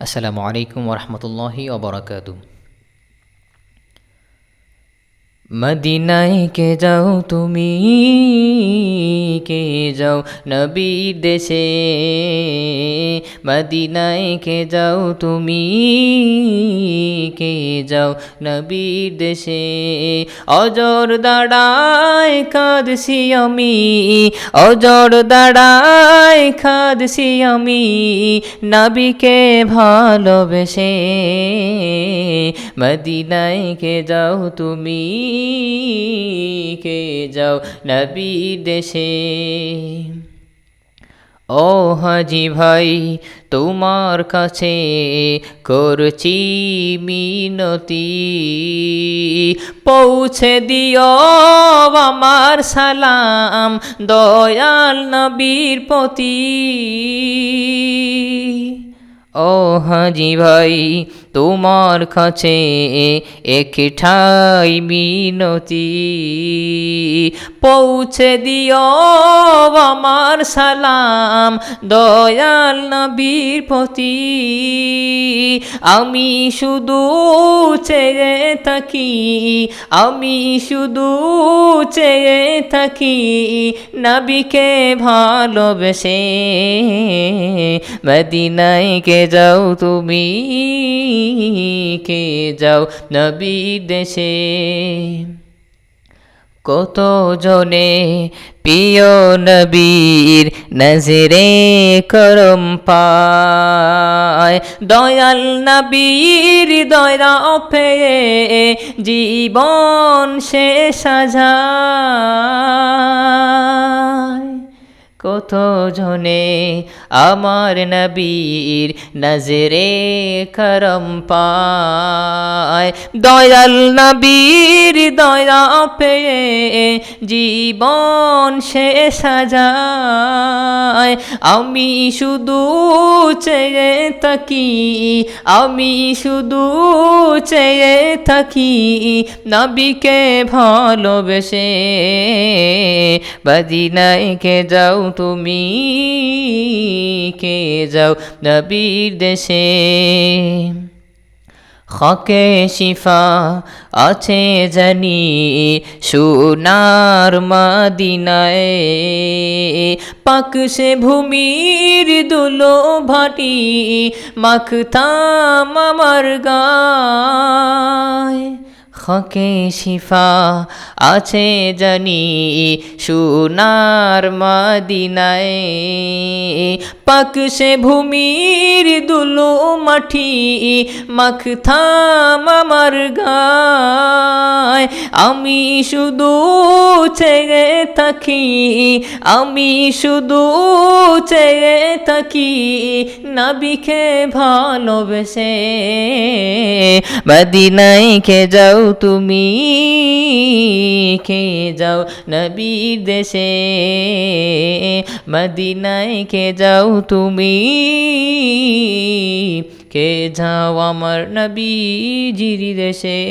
আসসালামু আলাইকুম ওরহমতুল্লাহি ওবরাকাতু। মদিনায় কে যাও তুমি, কে যাও নবীর দেশে। মদিনায় কে যাও তুমি, কে যাও নবীর দেশে। অজর দাঁড়ায় কাঁদছি আমি, অজর দাঁড়ায় কাঁদছি আমি, নবীকে ভালোবেসে। মদিনায় কে যাও তুমি, কে যাও নবীর দেশে। ও হাজি ভাই তোমার কাছে করছি মিনতি, পৌঁছে দিও আমার সালাম দয়াল নবীর প্রতি। ও হাজি ভাই তোমার কাছে একটাই মিনতি, পৌঁছে দিও আমার সালাম দয়াল নবীর প্রতি। আমি শুধু চেয়ে থাকি, আমি শুধু চেয়ে থাকি নবীকে ভালোবেসে। মদিনায় কে যাও তুমি, কে যাও নবীর দেশে। কত জনে প্রিয় নবীর নজরে করম পায়, দয়াল নবীর দয়া পেয়ে জীবন সে সাজায়। কত জনে আমার নবীর নজরে করম পায়, দয়াল নবীর দয়া পেয়ে জীবন সে সাজায়। আমি শুধু চেয়ে থাকি, আমি শুধু চেয়ে থাকি নবীকে ভালোবেসে। মদিনায় কে যাও তুমি, কে যাও নবীর দেশে। হকে শিফা আছে জানি সোনার মদিনায়, পাক সে ভূমির দুলো ভাটি মাখতাম আমার গায়। হকে শিফা আছে জানি সোনার মদিনায়, পাক সে ভূমির দুলো মাটি মাখতাম আমার গায়। আমি শুধু চেয়ে থাকি, আমি শুধু চেয়ে থাকি নবীকে ভালোবেসে। মদিনায় কে যাও তুমি, কে যাও নবীর দেশে। মদিনায় কে যাও তুমি, কে যাও আমার নবীজির দেশে।